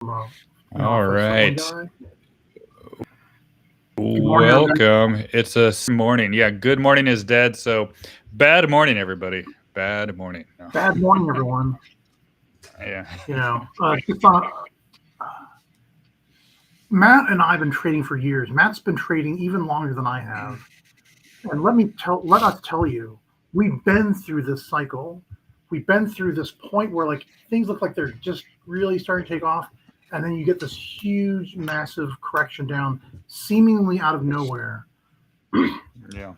All right. Guy. Welcome. It's a morning. Yeah, good morning is dead. So bad morning, everybody. Bad morning. No. Bad morning, everyone. Yeah. Just Matt and I have been trading for years. Matt's been trading even longer than I have. And let us tell you, we've been through this cycle. We've been through this point where like things look like they're just really starting to take off, and then you get this huge, massive correction down, seemingly out of nowhere. Yeah.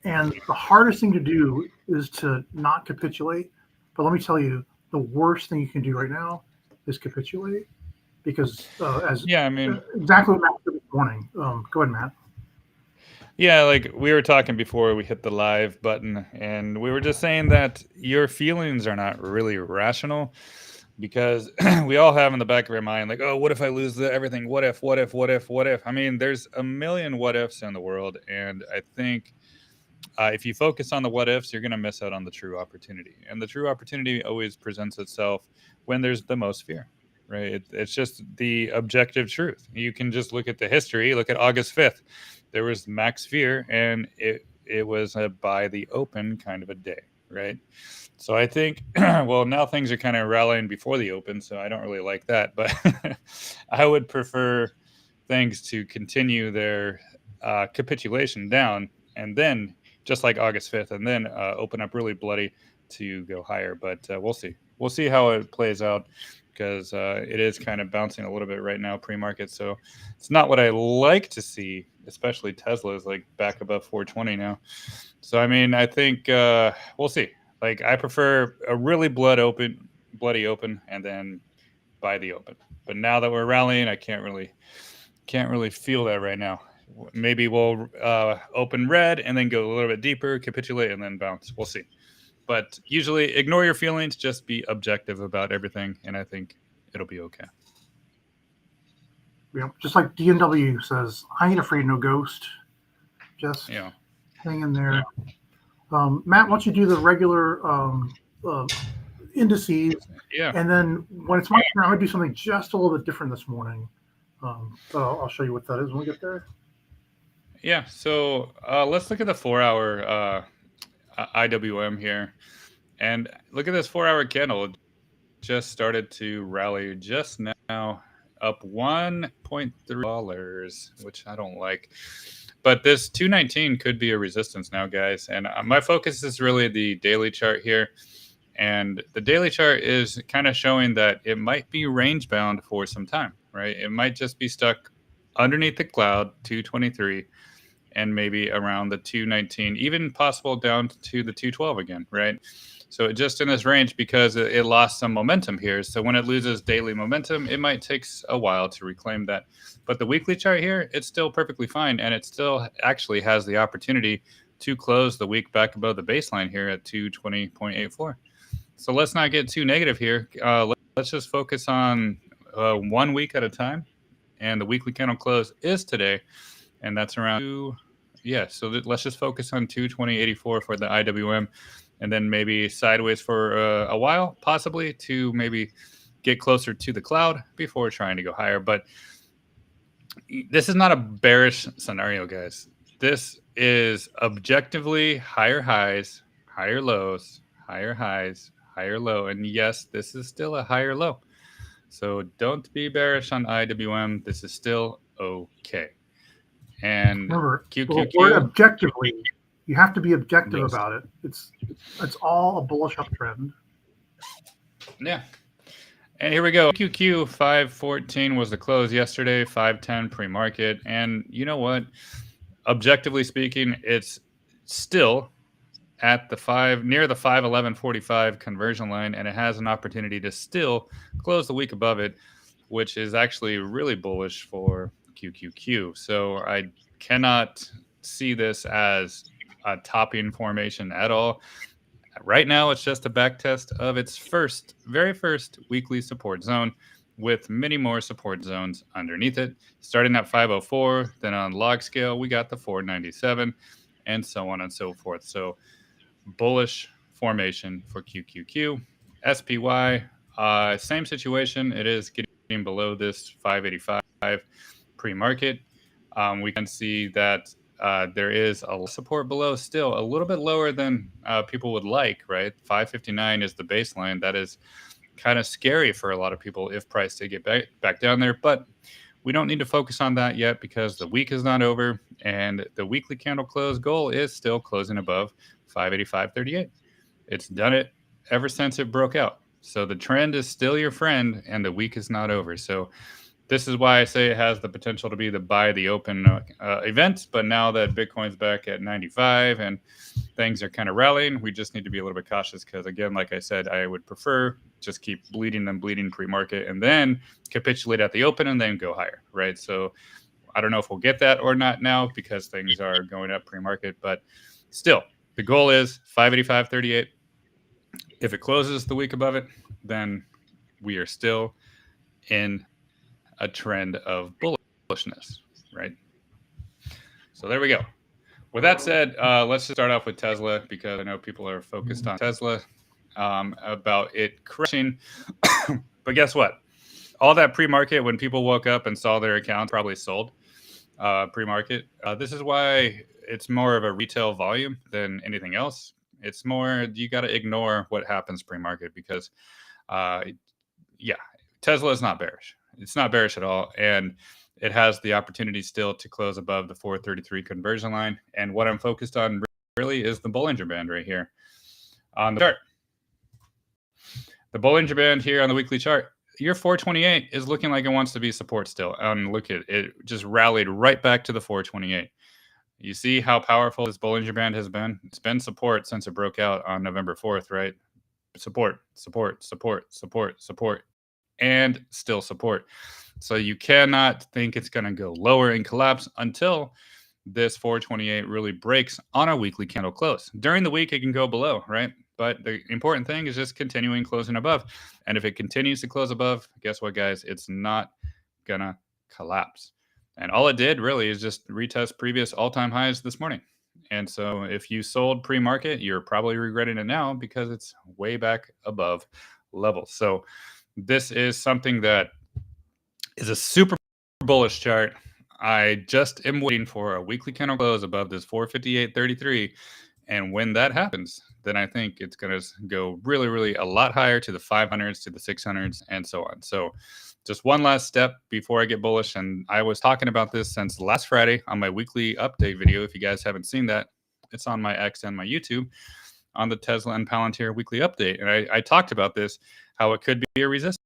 And the hardest thing to do is to not capitulate. But let me tell you, the worst thing you can do right now is capitulate because exactly what Matt said this morning. Go ahead, Matt. Yeah, like we were talking before we hit the live button, and we were just saying that your feelings are not really rational because we all have in the back of our mind, like, oh, what if I lose everything? What if, what if, what if, what if? I mean, there's a million what ifs in the world. And I think if you focus on the what ifs, you're going to miss out on the true opportunity. And the true opportunity always presents itself when there's the most fear, right? It's just the objective truth. You can just look at the history, look at August 5th. There was max fear, and it was a by the open kind of a day, right? So I think, well, now things are kind of rallying before the open, so I don't really like that. But I would prefer things to continue their capitulation down, and then just like August 5th, and then open up really bloody to go higher. But we'll see. We'll see how it plays out because it is kind of bouncing a little bit right now pre-market. So it's not what I like to see, especially Tesla is like back above 420 now. So, I mean, I think we'll see. Like I prefer a really bloody open, and then buy the open. But now that we're rallying, I can't really feel that right now. Maybe we'll open red and then go a little bit deeper, capitulate, and then bounce. We'll see. But usually, ignore your feelings. Just be objective about everything, and I think it'll be okay. Yeah, just like DNW says, I ain't afraid no ghost. Just Yeah. hang in there. Matt, why don't you do the regular indices, Yeah. and then when it's my turn, I'm gonna do something just a little bit different this morning. But I'll show you what that is when we get there. Yeah. So let's look at the 4-hour IWM here, and look at this 4-hour candle. It just started to rally just now, up $1.3, which I don't like. But this 219 could be a resistance now, guys. And my focus is really the daily chart here. And the daily chart is kind of showing that it might be range bound for some time, right? It might just be stuck underneath the cloud, 223, and maybe around the 219, even possible down to the 212 again, right? So it just in this range because it lost some momentum here. So when it loses daily momentum, it might take a while to reclaim that. But the weekly chart here, it's still perfectly fine, and it still actually has the opportunity to close the week back above the baseline here at 220.84. So let's not get too negative here. Let's just focus on 1 week at a time. And the weekly candle close is today, and that's around so let's just focus on 220.84 for the IWM, and then maybe sideways for a while, possibly to maybe get closer to the cloud before trying to go higher. But this is not a bearish scenario, guys. This is objectively higher highs, higher lows, higher highs, higher low. And yes, this is still a higher low. So don't be bearish on IWM. This is still okay. And remember, QQQ. Word objectively, you have to be objective about it. It's all a bullish uptrend. Yeah. And here we go. QQ 514 was the close yesterday, 510 pre-market. And you know what? Objectively speaking, it's still at the near the 511.45 conversion line, and it has an opportunity to still close the week above it, which is actually really bullish for QQQ. So I cannot see this as a topping formation at all. Right now, it's just a back test of its very first weekly support zone, with many more support zones underneath it, starting at 504. Then on log scale, we got the 497, and so on and so forth. So bullish formation for QQQ. SPY, same situation. It is getting below this 585 pre-market. We can see that there is a support below, still a little bit lower than people would like, right? 559 is the baseline. That is kind of scary for a lot of people if price to get back down there, but we don't need to focus on that yet because the week is not over, and the weekly candle close goal is still closing above 585.38. It's done it ever since it broke out. So the trend is still your friend, and the week is not over. So this is why I say it has the potential to be the buy the open event. But now that Bitcoin's back at 95 and things are kind of rallying, we just need to be a little bit cautious because, again, like I said, I would prefer just keep bleeding pre-market and then capitulate at the open and then go higher, right? So I don't know if we'll get that or not now because things are going up pre-market, but still, the goal is 585.38. If it closes the week above it, then we are still in a trend of bullishness, right? So there we go. With that said, let's just start off with Tesla because I know people are focused on Tesla, about it crashing. But guess what? All that pre-market, when people woke up and saw their account, probably sold pre-market. This is why it's more of a retail volume than anything else. It's more, you got to ignore what happens pre-market because, Tesla is not bearish. It's not bearish at all. And it has the opportunity still to close above the 433 conversion line. And what I'm focused on really is the Bollinger Band right here on the chart. The Bollinger Band here on the weekly chart, your 428 is looking like it wants to be support still. And look at it, just rallied right back to the 428. You see how powerful this Bollinger Band has been? It's been support since it broke out on November 4th, right? Support, support, support, support, support, and still support. So you cannot think it's going to go lower and collapse until this 428 really breaks on a weekly candle close. During the week, it can go below, right? But the important thing is just continuing closing above. And if it continues to close above, guess what, guys? It's not going to collapse. And all it did really is just retest previous all-time highs this morning. And so if you sold pre-market, you're probably regretting it now because it's way back above levels. So this is something that is a super bullish chart. I just am waiting for a weekly candle close above this 458.33. And when that happens, then I think it's going to go really, really a lot higher to the 500s, to the 600s, and so on. So just one last step before I get bullish. And I was talking about this since last Friday on my weekly update video. If you guys haven't seen that, it's on my X and my YouTube on the Tesla and Palantir weekly update. And I talked about this, how it could be a resistance.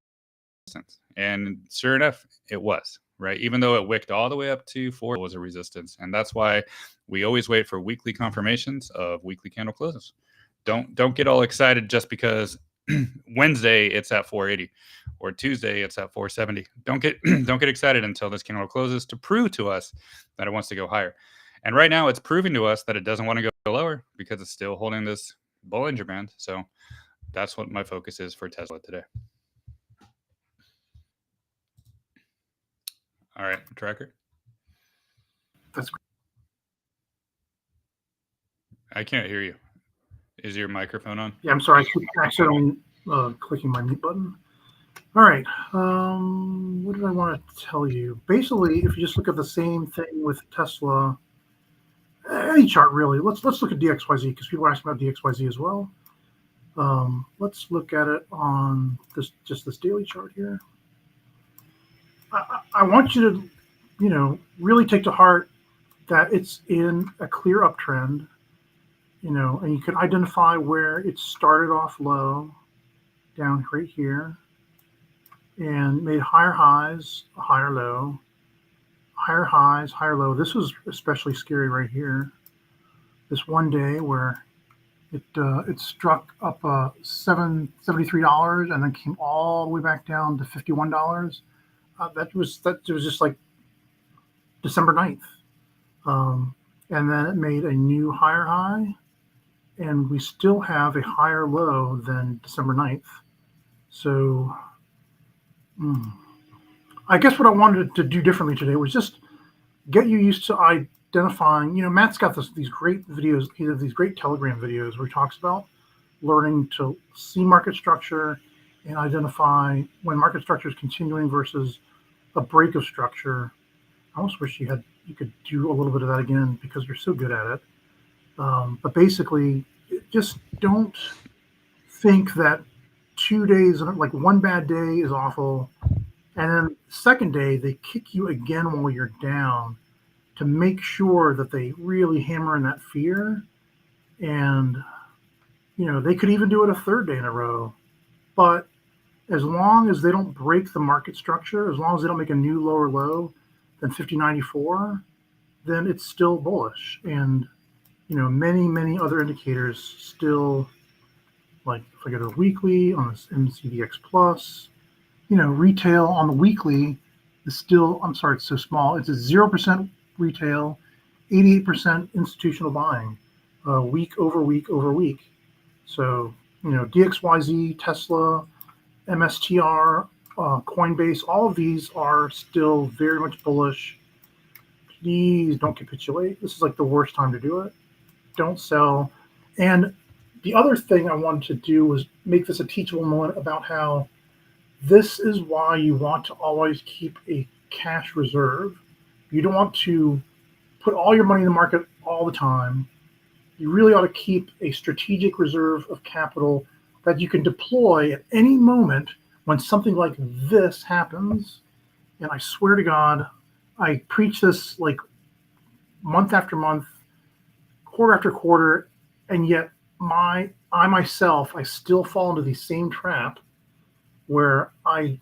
And sure enough, it was, right? Even though it wicked all the way up to 4, it was a resistance. And that's why we always wait for weekly confirmations of weekly candle closes. Don't get all excited just because Wednesday it's at 480 or Tuesday it's at 470. Don't get excited until this candle closes to prove to us that it wants to go higher. And right now it's proving to us that it doesn't want to go lower because it's still holding this Bollinger Band. So that's what my focus is for Tesla today. All right, tracker. That's great. I can't hear you. Is your microphone on? Yeah, I'm sorry. I keep accidentally clicking my mute button. All right. What did I want to tell you? Basically, if you just look at the same thing with Tesla, any chart really. Let's look at DXYZ because people are asking about DXYZ as well. Let's look at it on this daily chart here. I want you to, really take to heart that it's in a clear uptrend, and you can identify where it started off low down right here and made higher highs, higher low, higher highs, higher low. This was especially scary right here. This one day where it struck up $73 and then came all the way back down to $51. That was just like December 9th. And then it made a new higher high, and we still have a higher low than December 9th. So I guess what I wanted to do differently today was just get you used to identifying, Matt's got these great videos, these great Telegram videos where he talks about learning to see market structure and identify when market structure is continuing versus a break of structure. I almost wish you could do a little bit of that again because you're so good at it. But basically, just don't think that 2 days, like one bad day is awful, and then second day they kick you again while you're down to make sure that they really hammer in that fear. And they could even do it a third day in a row. But as long as they don't break the market structure, as long as they don't make a new lower low than 50.94, then it's still bullish. And many other indicators still, like if I go to the weekly on this MCDX plus, retail on the weekly is still, I'm sorry, it's so small. It's a 0% retail, 88% institutional buying, week over week over week. So, DXYZ, Tesla, MSTR, Coinbase, all of these are still very much bullish. Please don't capitulate. This is like the worst time to do it. Don't sell. And the other thing I wanted to do was make this a teachable moment about how this is why you want to always keep a cash reserve. You don't want to put all your money in the market all the time. You really ought to keep a strategic reserve of capital that you can deploy at any moment when something like this happens. And I swear to God, I preach this like month after month, quarter after quarter, and yet I myself still fall into the same trap where I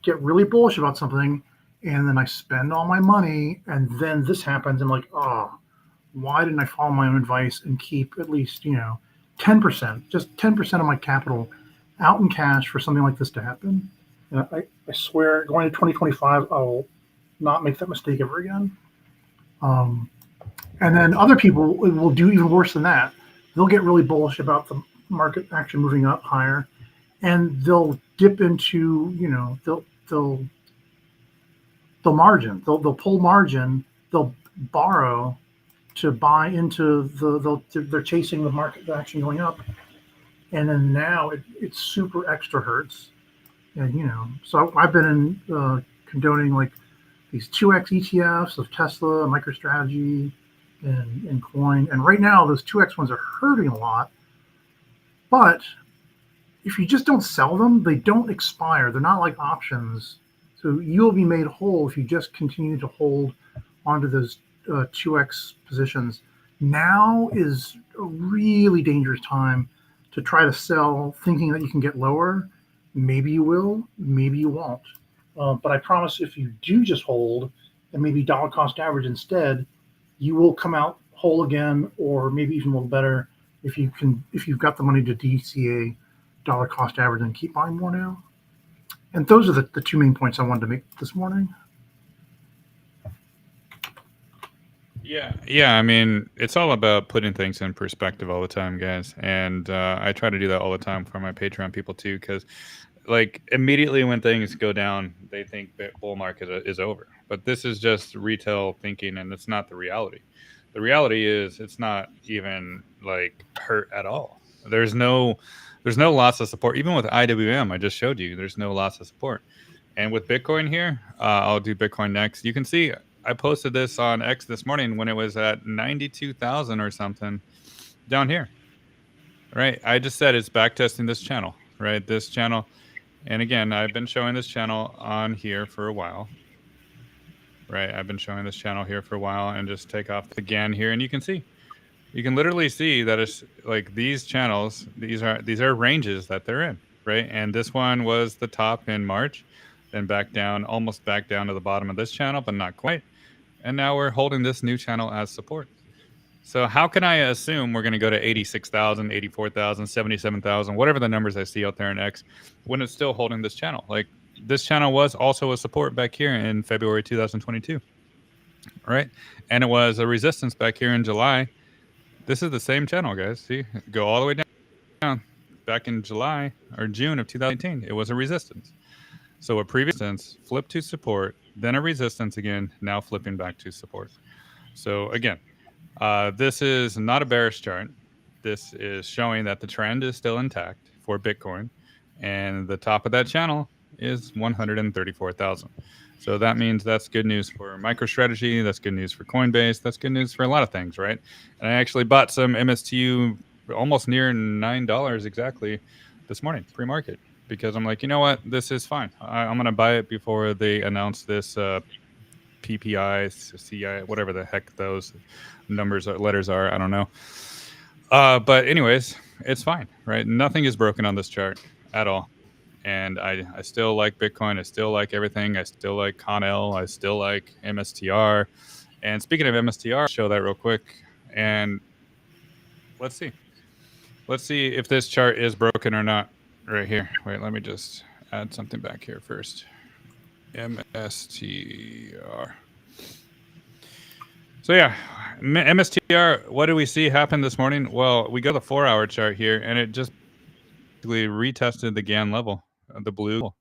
get really bullish about something and then I spend all my money and then this happens. I'm like, oh, why didn't I follow my own advice and keep at least, 10%, just 10% of my capital out in cash for something like this to happen? And I swear, going to 2025, I'll not make that mistake ever again. And then other people will do even worse than that. They'll get really bullish about the market actually moving up higher, and they'll dip into, they'll margin, they'll pull margin, they'll borrow to buy into they're chasing the market action going up, and then now it's super extra hurts. And so I've been condoning like these 2x ETFs of Tesla, MicroStrategy, and Coin, and right now those 2x ones are hurting a lot. But if you just don't sell them, they don't expire. They're not like options, so you'll be made whole if you just continue to hold onto those 2x positions. Now is a really dangerous time to try to sell thinking that you can get lower. Maybe you will, maybe you won't. But I promise if you do just hold and maybe dollar cost average instead, you will come out whole again, or maybe even a little better if you've got the money to DCA dollar cost average and keep buying more now. And those are the two main points I wanted to make this morning. Yeah. I mean, it's all about putting things in perspective all the time, guys. And I try to do that all the time for my Patreon people too, because like immediately when things go down, they think the bull market is over. But this is just retail thinking, and it's not the reality. The reality is it's not even like hurt at all. There's no loss of support. Even with IWM, I just showed you, there's no loss of support. And with Bitcoin here, I'll do Bitcoin next. You can see I posted this on X this morning when it was at 92,000 or something down here. Right. I just said it's back testing this channel, right? This channel. And again, I've been showing this channel on here for a while. Right. I've been showing this channel here for a while, and just take off again here. And you can literally see that it's like these channels, these are ranges that they're in. Right. And this one was the top in March, then back down, almost back down to the bottom of this channel, but not quite. And now we're holding this new channel as support. So how can I assume we're going to go to 86,000, 84,000, 77,000, whatever the numbers I see out there in X, when it's still holding this channel? Like this channel was also a support back here in February 2022, right? And it was a resistance back here in July. This is the same channel, guys. See, go all the way down. Back in July or June of 2018, it was a resistance. So a previous resistance flipped to support, then a resistance again, now flipping back to support. So again, this is not a bearish chart. This is showing that the trend is still intact for Bitcoin, and the top of that channel is 134,000. So that means that's good news for MicroStrategy. That's good news for Coinbase. That's good news for a lot of things, right? And I actually bought some MSTU almost near $9 exactly this morning, pre-market, because I'm like, you know what, this is fine. I'm going to buy it before they announce this PPI, CI, whatever the heck those numbers or letters are. I don't know. But anyways, it's fine, right? Nothing is broken on this chart at all. And I still like Bitcoin. I still like everything. I still like ConL. I still like MSTR. And speaking of MSTR, I'll show that real quick. And let's see. Let's see if this chart is broken or not right here. Wait, let me just add something back here first. MSTR. So yeah, MSTR, what do we see happen this morning? Well, we go to the 4-hour chart here, and it just retested the GAN level, the blue,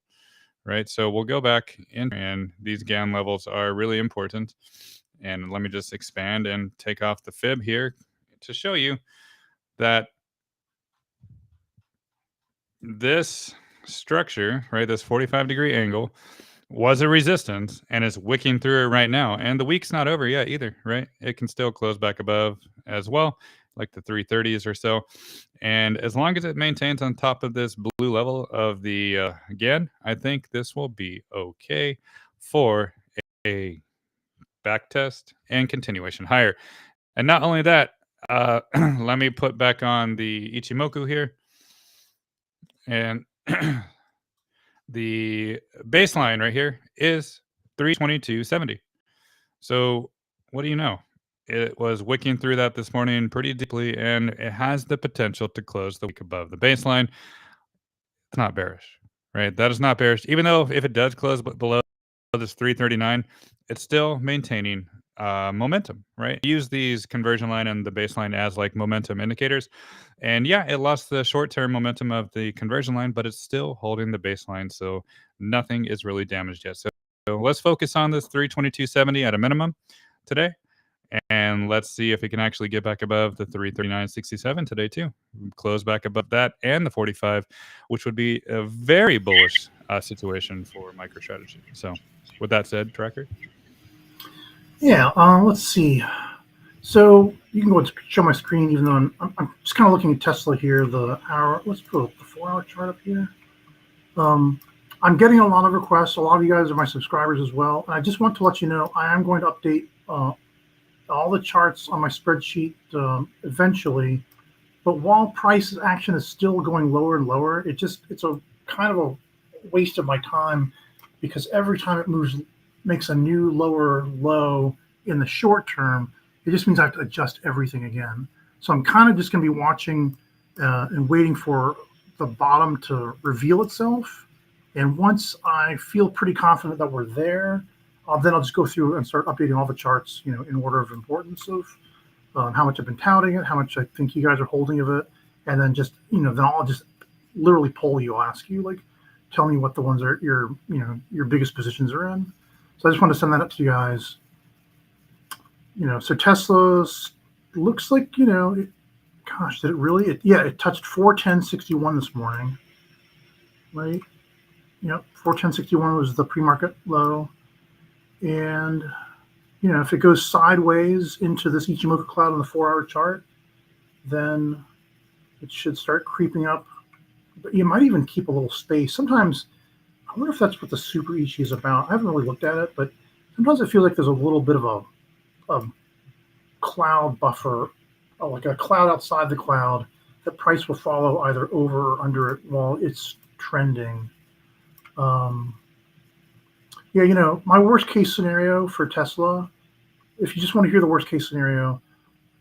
right? So we'll go back in, and these GAN levels are really important. And let me just expand and take off the fib here to show you that this structure, right, this 45-degree angle was a resistance and is wicking through it right now. And the week's not over yet either, right? It can still close back above as well, like the 330s or so. And as long as it maintains on top of this blue level of the GAN, I think this will be okay for a back test and continuation higher. And not only that, let me put back on the Ichimoku here. And the baseline right here is 322.70. So what do you know? It was wicking through that this morning pretty deeply, and it has the potential to close the week above the baseline. It's not bearish, right? That is not bearish. Even though if it does close below this 339, it's still maintaining momentum, right? Use these conversion line and the baseline as like momentum indicators. And yeah, it lost the short-term momentum of the conversion line, but it's still holding the baseline. So nothing is really damaged yet. So let's focus on this 322.70 at a minimum today. And let's see if we can actually get back above the 339.67 today too. Close back above that and the 45, which would be a very bullish situation for MicroStrategy. So with that said, Tracker. Yeah, let's see. So you can go and show my screen, even though I'm just kind of looking at Tesla here. The hour, let's put the 4-hour chart up here. I'm getting a lot of requests. A lot of you guys are my subscribers as well. And I just want to let you know I am going to update all the charts on my spreadsheet eventually. But while price action is still going lower and lower, it's a kind of a waste of my time, because every time it makes a new lower low in the short term, it just means I have to adjust everything again. So I'm kind of just going to be watching and waiting for the bottom to reveal itself. And once I feel pretty confident that we're there, then I'll just go through and start updating all the charts, in order of importance of how much I've been touting it, how much I think you guys are holding of it, and then just, then I'll just literally poll you. I'll ask you, like, tell me what the ones are your biggest positions are in. So I just want to send that up to you guys. So Tesla's looks like, gosh, did it really? It touched 410.61 this morning, right? 410.61 was the pre-market low. And, if it goes sideways into this Ichimoku cloud on the 4-hour chart, then it should start creeping up. But you might even keep a little space. Sometimes, I wonder if that's what the Super Ichi is about. I haven't really looked at it, but sometimes it feels like there's a little bit of a cloud buffer, like a cloud outside the cloud, that price will follow either over or under it while it's trending. My worst case scenario for Tesla, if you just want to hear the worst case scenario,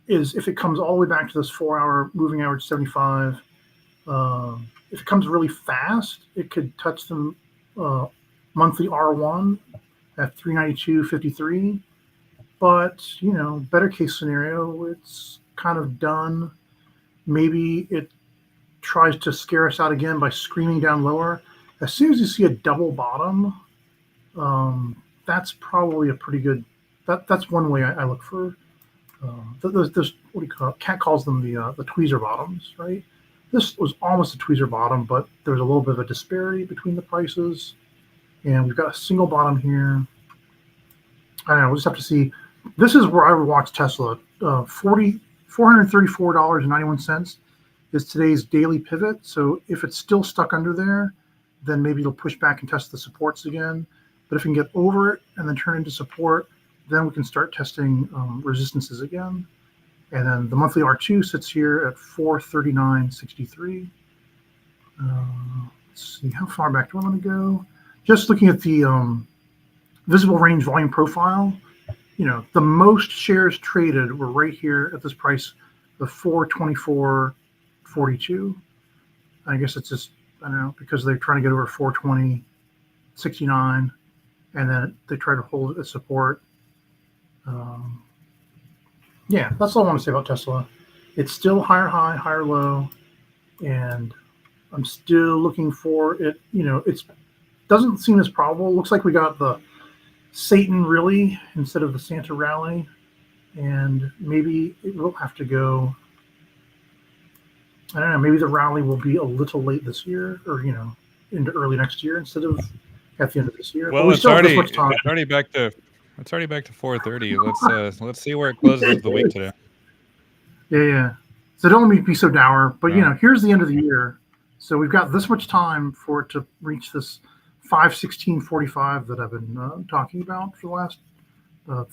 is if it comes all the way back to this 4-hour moving average 75. If it comes really fast, it could touch the monthly R1 at 392.53. But, better case scenario, it's kind of done. Maybe it tries to scare us out again by screaming down lower. As soon as you see a double bottom, that's probably a pretty good. That's one way I look for. There's what do you call it? Cat calls them the tweezer bottoms, right? This was almost a tweezer bottom, but there was a little bit of a disparity between the prices. And we've got a single bottom here. I don't know. We'll just have to see. This is where I would watch Tesla. $434.91 is today's daily pivot. So if it's still stuck under there, then maybe it'll push back and test the supports again. But if we can get over it and then turn into support, then we can start testing resistances again. And then the monthly R2 sits here at 439.63. Let's see, how far back do I want to go? Just looking at the visible range volume profile, the most shares traded were right here at this price of 424.42. I guess it's just, I don't know, because they're trying to get over 420.69, and then they try to hold it at support. Yeah, that's all I want to say about Tesla. It's still higher high, higher low, and I'm still looking for it. It doesn't seem as probable. It looks like we got the Satan really instead of the Santa rally, and maybe it will have to go. I don't know. Maybe the rally will be a little late this year, or into early next year instead of at the end of this year. Well, it's already back to 4:30. Let's see where it closes the week today. Yeah. So don't let me be so dour, but here's the end of the year. So we've got this much time for it to reach this 516.45 that I've been talking about for the last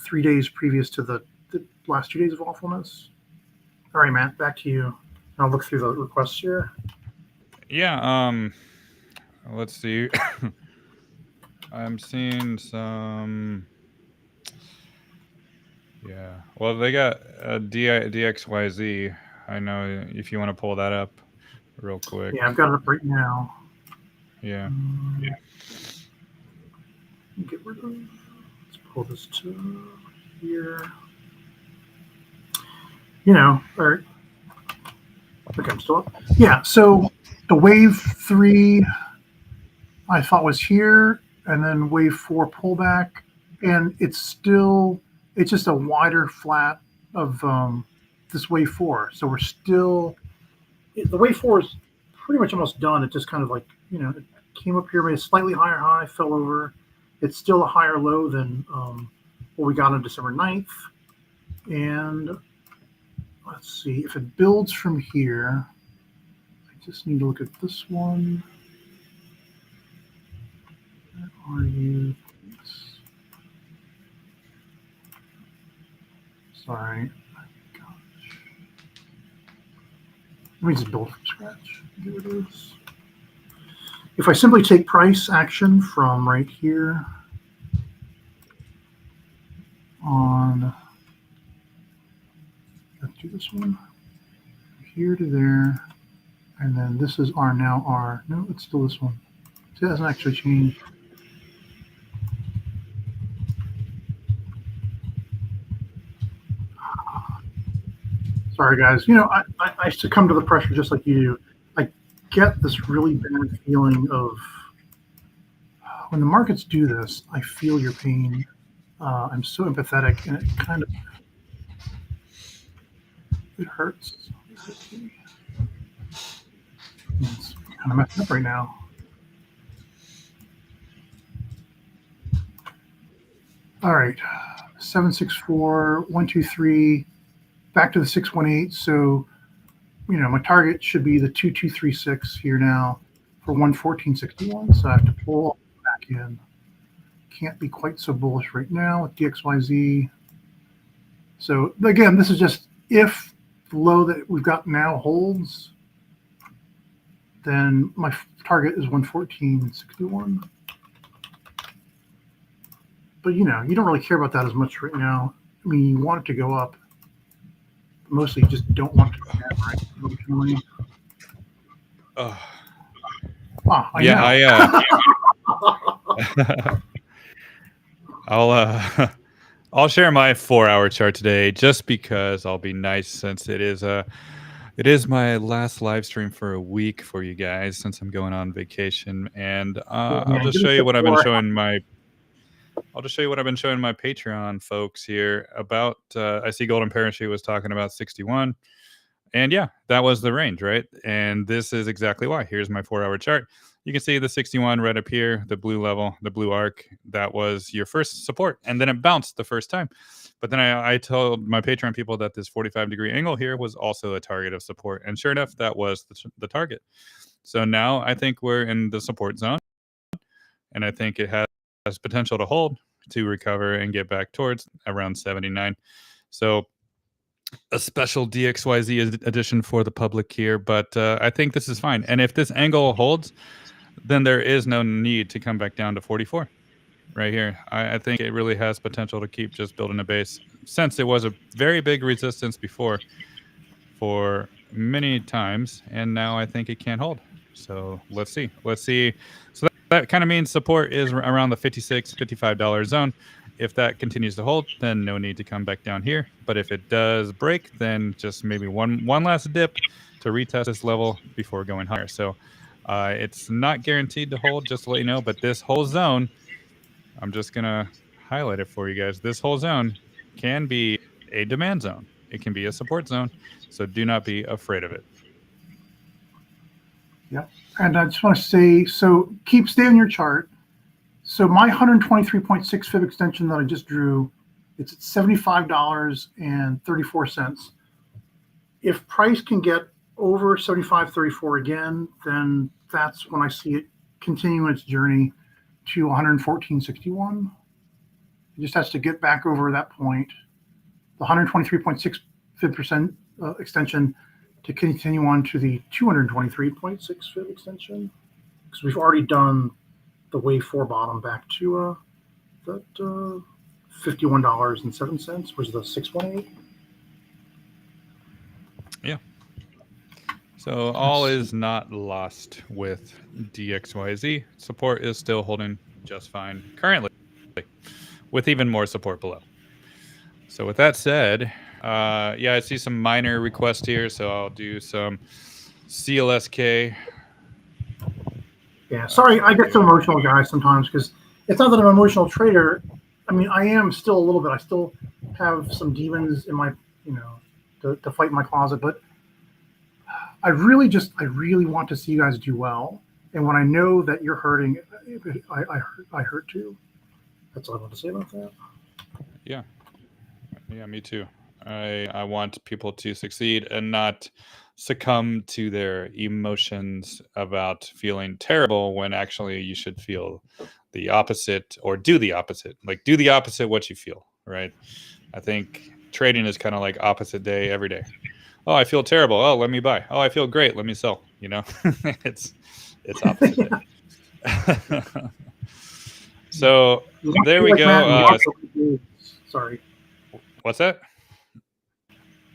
3 days previous to the last 2 days of awfulness. All right, Matt, back to you. I'll look through the requests here. Yeah. Let's see. I'm seeing some. Yeah. Well, they got a DXYZ. I know if you want to pull that up real quick. Yeah, I've got it up right now. Yeah. Get rid of. Let's pull this to here. All right. Okay, I'm still up. Yeah, so the wave 3 I thought was here, and then wave 4 pullback, and it's just a wider flat of this wave 4. So we're still, the wave 4 is pretty much almost done. It just kind of like, it came up here, made a slightly higher high, fell over. It's still a higher low than what we got on December 9th. And let's see, if it builds from here, I just need to look at this one. Where are you? Sorry. Gosh. Let me just build from scratch. Here it is. If I simply take price action from right here on, let's do this one, here to there, and then this is R now R. No, it's still this one. It hasn't actually changed. Sorry, guys. I succumb to the pressure just like you do. I get this really bad feeling of when the markets do this, I feel your pain. I'm so empathetic, and it hurts. It's kind of messed up right now. All right, 764, 123. Back to the 618. So, my target should be the 2236 here now for 114.61. So I have to pull back in. Can't be quite so bullish right now with DXYZ. So again, this is just if the low that we've got now holds, then my target is 114.61. But you don't really care about that as much right now. I mean, you want it to go up. Mostly you just don't want to do that, right? Unfortunately. I'll share my 4-hour chart today just because I'll be nice, since it is my last live stream for a week for you guys since I'm going on vacation, and I'll just show you what I've been showing my Patreon folks here about. I see Golden Parachute was talking about 61. And yeah, that was the range, right? And this is exactly why. Here's my 4-hour chart. You can see the 61 right up here, the blue level, the blue arc. That was your first support. And then it bounced the first time. But then I told my Patreon people that this 45-degree angle here was also a target of support. And sure enough, that was the target. So now I think we're in the support zone. And I think it has potential to hold, to recover, and get back towards around 79. So a special DXYZ edition for the public here, but I think this is fine. And if this angle holds, then there is no need to come back down to 44 right here. I think it really has potential to keep just building a base, since it was a very big resistance before for many times, and now I think it can hold. So let's see. So that kind of means support is around the $56, $55 zone. If that continues to hold, then no need to come back down here. But if it does break, then just maybe one last dip to retest this level before going higher. So it's not guaranteed to hold, just to let you know. But this whole zone, I'm just going to highlight it for you guys. This whole zone can be a demand zone. It can be a support zone. So do not be afraid of it. Yeah. And I just want to say, so stay on your chart. So my 123.6 fib extension that I just drew, it's at $75.34. If price can get over 75.34 again, then that's when I see it continue its journey to 114.61. It just has to get back over that point, the 123.6 fib extension, to continue on to the 223.6 fib extension, because we've already done the wave 4 bottom back to that $51.07 was the 618. Yeah. So all is not lost with DXYZ. Support is still holding just fine currently, with even more support below. So with that said, yeah, I see some minor requests here, so I'll do some CLSK. Yeah, sorry, I get so emotional, guys, sometimes, because it's not that I'm an emotional trader. I mean, I am still a little bit. I still have some demons in my, to fight in my closet, but I really want to see you guys do well. And when I know that you're hurting, I hurt too. That's all I want to say about that. Yeah, me too. I want people to succeed and not succumb to their emotions about feeling terrible, when actually you should feel the opposite, or do the opposite. Like, do the opposite what you feel, right? I think trading is kind of like opposite day every day. Oh, I feel terrible. Oh, let me buy. Oh, I feel great. Let me sell. It's opposite day. So there we go. Sorry. What's that?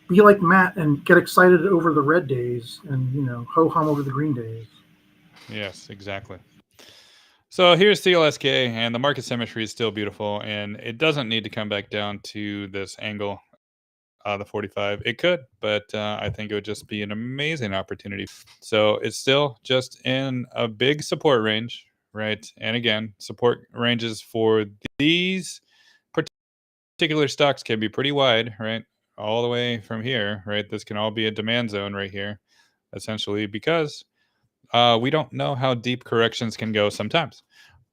Be like Matt and get excited over the red days, and ho hum over the green days. Yes, exactly. So here's CLSK, and the market symmetry is still beautiful, and it doesn't need to come back down to this angle, the 45. It could, but I think it would just be an amazing opportunity. So it's still just in a big support range, right? And again, support ranges for these particular stocks can be pretty wide, right? All the way from here, right? This can all be a demand zone right here, essentially, because we don't know how deep corrections can go sometimes.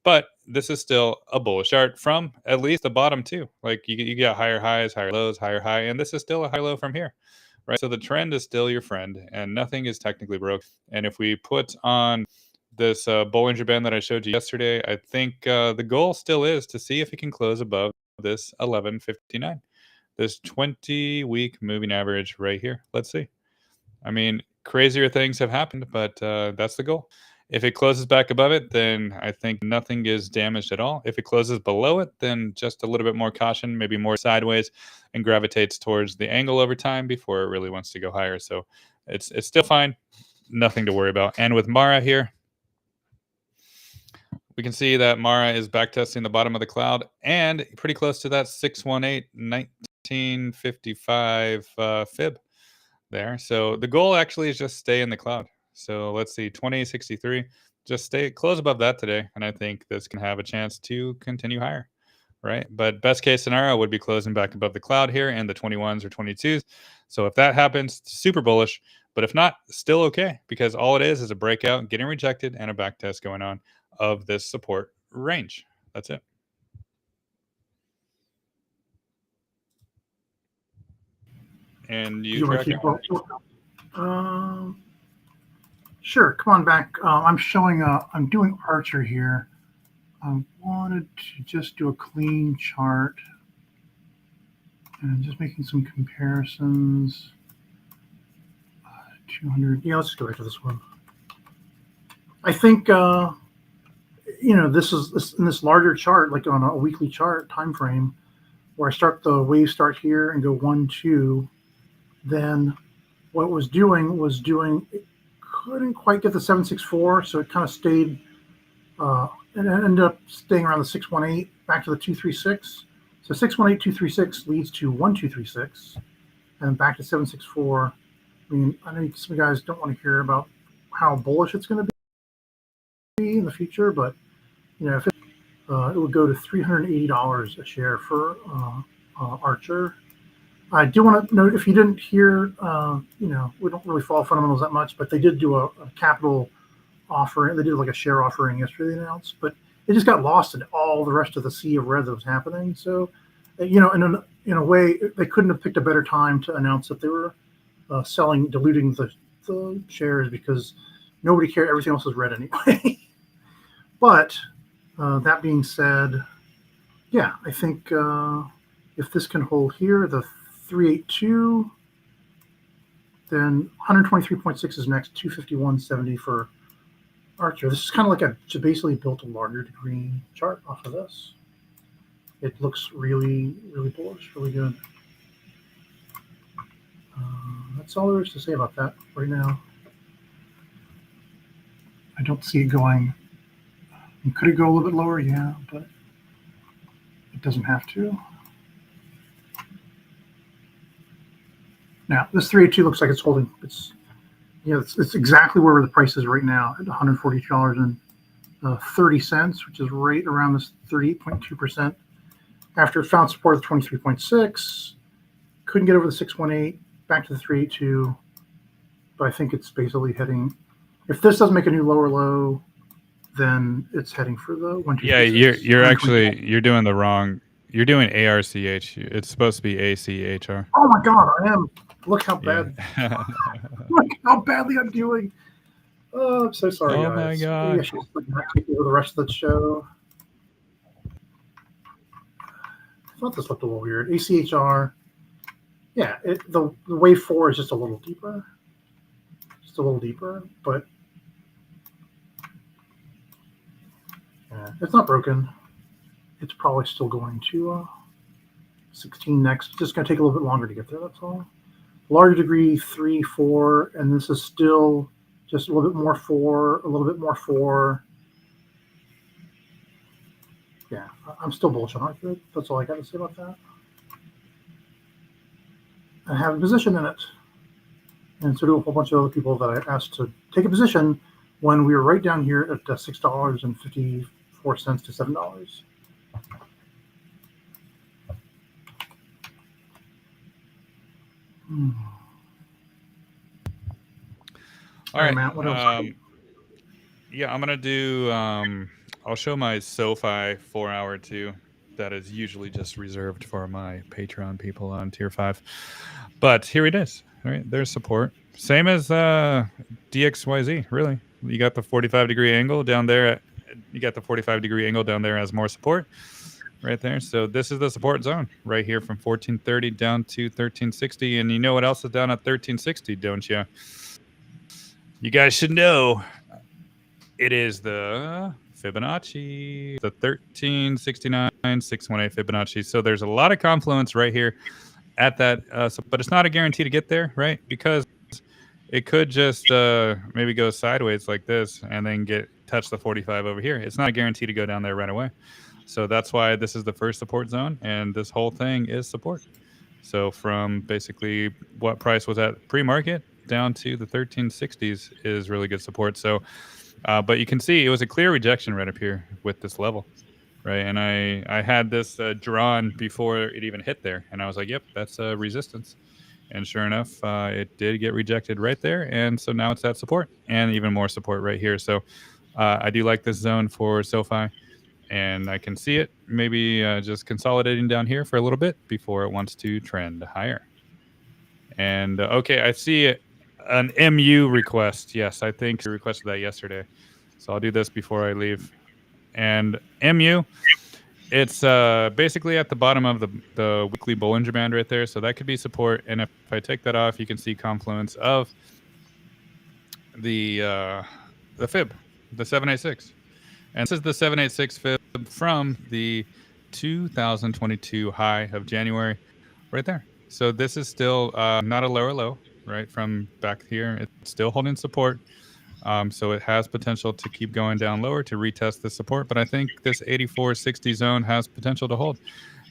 But this is still a bullish chart from at least the bottom too. Like you get higher highs, higher lows, higher high, and this is still a high low from here, right? So the trend is still your friend, and nothing is technically broke. And if we put on this Bollinger Band that I showed you yesterday, I think the goal still is to see if it can close above this 1159, this 20-week moving average right here. Let's see. I mean, crazier things have happened, but that's the goal. If it closes back above it, then I think nothing is damaged at all. If it closes below it, then just a little bit more caution, maybe more sideways, and gravitates towards the angle over time before it really wants to go higher. So it's still fine. Nothing to worry about. And with MARA here, we can see that MARA is backtesting the bottom of the cloud and pretty close to that 618 1955 fib there. So the goal actually is just stay in the cloud. So let's see, 2063, just close above that today. And I think this can have a chance to continue higher. right? But best case scenario would be closing back above the cloud here and the 21s or 22s. So if that happens, super bullish. But if not, still okay, because all it is a breakout, getting rejected, and a back test going on of this support range. That's it. And you tracking? Sure. Come on back. I'm showing. I'm doing Archer here. I wanted to just do a clean chart and just making some comparisons. 200. Yeah, let's go back to this one. I think this is in this larger chart, like on a weekly chart time frame, where I start the wave start here and go 1, 2. Then what it was doing it couldn't quite get the 764, so it kind of stayed and ended up staying around the 618 back to the 236. So 618, 236 leads to 1236, and back to 764. I mean, I know some guys don't want to hear about how bullish it's going to be in the future, but if it would go to $380 a share for Archer. I do want to note, if you didn't hear, we don't really follow fundamentals that much, but they did do a capital offering. They did like a share offering yesterday, they announced, but it just got lost in all the rest of the sea of red that was happening. So, in a way, they couldn't have picked a better time to announce that they were diluting the shares, because nobody cared. Everything else was red anyway. But that being said, yeah, I think if this can hold here, the 382, then 123.6 is next, 251.70 for Archer. This is kind of like basically built a larger degree chart off of this. It looks really, really bullish, really good. That's all there is to say about that right now. I don't see it going. Could it go a little bit lower? Yeah, but it doesn't have to. Now, this 382 looks like it's holding. It's exactly where the price is right now, at $142.30, which is right around this 38.2%. After it found support of 23.6, couldn't get over the 618, back to the 382. But I think it's basically heading. If this doesn't make a new lower low, then it's heading for the 1, 2, Yeah, you're doing the wrong. You're doing ARCH. It's supposed to be ACHR. Oh my God, I am. Look how bad. Yeah. Look how badly I'm doing. Oh, I'm so sorry, guys. Oh my God. Maybe I should take over the rest of the show. I thought this looked a little weird. ACHR. Yeah, the wave 4 is just a little deeper. But yeah, it's not broken. It's probably still going to 16 next. Just going to take a little bit longer to get there, that's all. Larger degree, 3, 4, and this is still just a little bit more 4, a little bit more 4. Yeah, I'm still bullish on Archer. That's all I got to say about that. I have a position in it. And so do a whole bunch of other people that I asked to take a position when we were right down here at $6.54 to $7. All right, Matt, what else? Yeah, I'm gonna do. I'll show my SoFi 4-hour too. That is usually just reserved for my Patreon people on tier 5. But here it is. All right, there's support. Same as DXYZ. Really, you got the 45-degree angle down there. You got the 45-degree angle down there as more support. Right there. So this is the support zone right here from 1430 down to 1360. And you know what else is down at 1360, don't you? You guys should know. It is the Fibonacci, the 1369, 618 Fibonacci. So there's a lot of confluence right here at that. But it's not a guarantee to get there, right? Because it could just maybe go sideways like this and then touch the 45 over here. It's not a guarantee to go down there right away. So that's why this is the first support zone, and this whole thing is support. So from basically what price was at pre-market down to the 1360s is really good support. So, but you can see it was a clear rejection right up here with this level right? And I had this drawn before it even hit there, and I was like, yep, that's resistance. And sure enough, it did get rejected right there, and so now it's at support and even more support right here. So I do like this zone for SoFi, and I can see it maybe just consolidating down here for a little bit before it wants to trend higher. And okay, I see an MU request. Yes, I think you requested that yesterday. So I'll do this before I leave. And MU, it's basically at the bottom of the weekly Bollinger Band right there. So that could be support. And if I take that off, you can see confluence of the fib, the 786. And this is the 786 fib from the 2022 high of January right there. So this is still not a lower low, right, from back here. It's still holding support. So it has potential to keep going down lower to retest the support. But I think this 84.60 zone has potential to hold.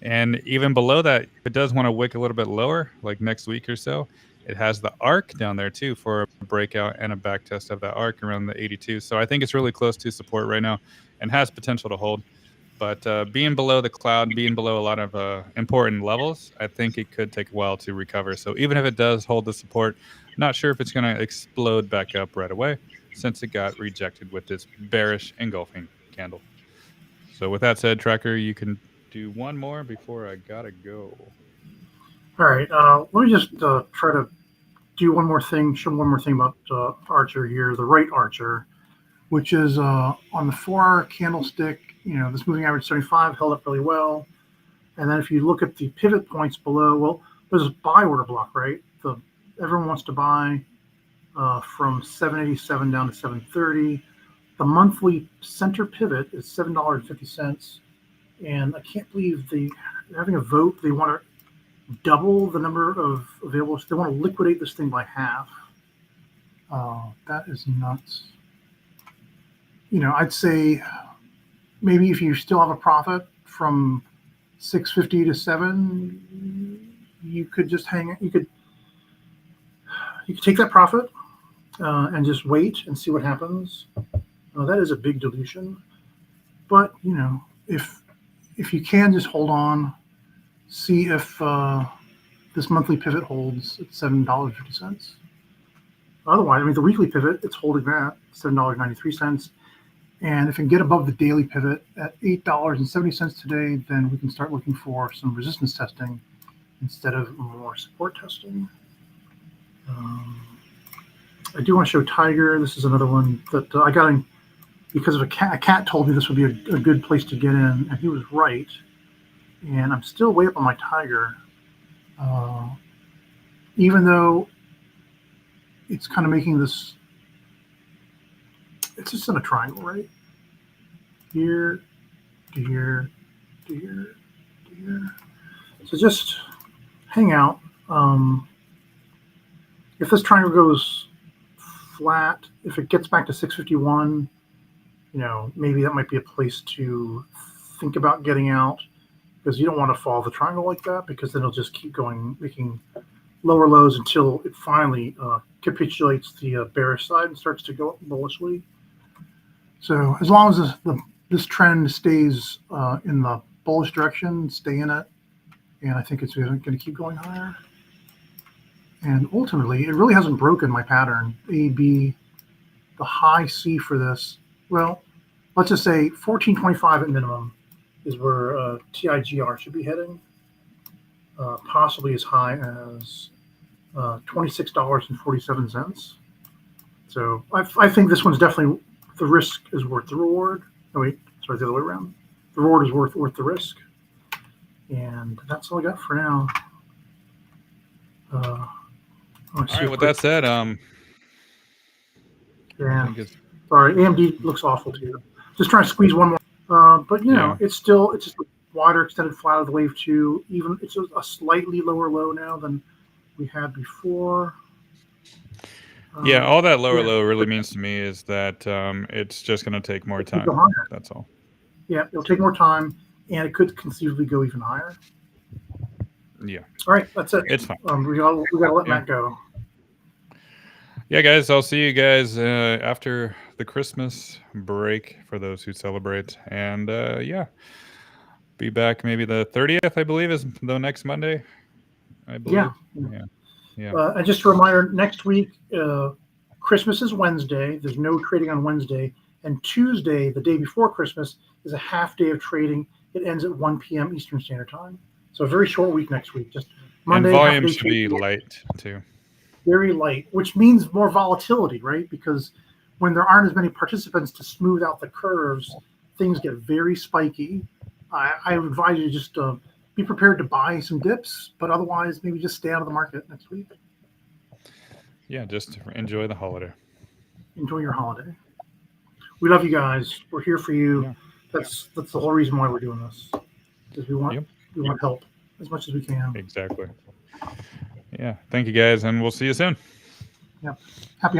And even below that, if it does want to wick a little bit lower, like next week or so, it has the arc down there too for a breakout and a back test of that arc around the 82. So I think it's really close to support right now and has potential to hold. But being below the cloud, being below a lot of important levels, I think it could take a while to recover. So even if it does hold the support, not sure if it's going to explode back up right away since it got rejected with this bearish engulfing candle. So with that said, Tracker, you can do one more before I got to go. All right. Let me just try to do one more thing, show one more thing about Archer here, the right Archer, which is on the 4-hour candlestick. This moving average 75 held up really well. And then if you look at the pivot points below, well, there's a buy order block, right? Everyone wants to buy from 787 down to 730. The monthly center pivot is $7.50. And I can't believe they're having a vote. They want to double the number of available. They want to liquidate this thing by half. That is nuts. I'd say maybe if you still have a profit from 650 to 7, you could just hang it. You could take that profit and just wait and see what happens. That is a big dilution, but if you can just hold on, see if this monthly pivot holds at $7.50. Otherwise, the weekly pivot, it's holding that $7.93. And if it can get above the daily pivot at $8.70 today, then we can start looking for some resistance testing instead of more support testing. I do want to show TIGR. This is another one that I got in because of a cat told me this would be a good place to get in, and he was right. And I'm still way up on my TIGR, even though it's kind of making this. It's just in a triangle, right? Here, to here, to here, to here. So just hang out. If this triangle goes flat, if it gets back to 651, maybe that might be a place to think about getting out, because you don't want to follow the triangle like that, because then it'll just keep going, making lower lows until it finally capitulates the bearish side and starts to go up bullishly. So as long as this trend stays in the bullish direction, stay in it, and I think it's going to keep going higher. And ultimately, it really hasn't broken my pattern. A, B, the high C for this, well, let's just say 1425 at minimum is where TIGR should be heading, possibly as high as $26.47. So I think this one's definitely, the risk is worth the reward. Oh wait, sorry, the other way around. The reward is worth the risk. And that's all I got for now. All right, with that said, yeah. Sorry, AMD looks awful too. Just trying to squeeze one more. But it's just a wider extended flat of the wave 2. Even it's a slightly lower low now than we had before. Yeah, all that lower low really means to me is that it's just going to take more time. That's all. Yeah, it'll take more time, and it could conceivably go even higher. Yeah. All right, that's it. It's fine. We gotta let Matt go. Yeah, guys, I'll see you guys after the Christmas break for those who celebrate. And yeah, be back maybe the 30th, I believe, is the next Monday. I believe. Yeah. And just a reminder, next week, Christmas is Wednesday. There's no trading on Wednesday. And Tuesday, the day before Christmas, is a half day of trading. It ends at 1 p.m. Eastern Standard Time. So a very short week next week. Just Monday. And volume should be light too. Very light, which means more volatility, right? Because when there aren't as many participants to smooth out the curves, things get very spiky. I would advise you to just be prepared to buy some dips, but otherwise maybe just stay out of the market next week. Yeah, just enjoy the holiday. Enjoy your holiday. We love you guys. We're here for you. Yeah. That's the whole reason why we're doing this. Because we want help as much as we can. Exactly. Yeah. Thank you guys, and we'll see you soon. Yeah. Happy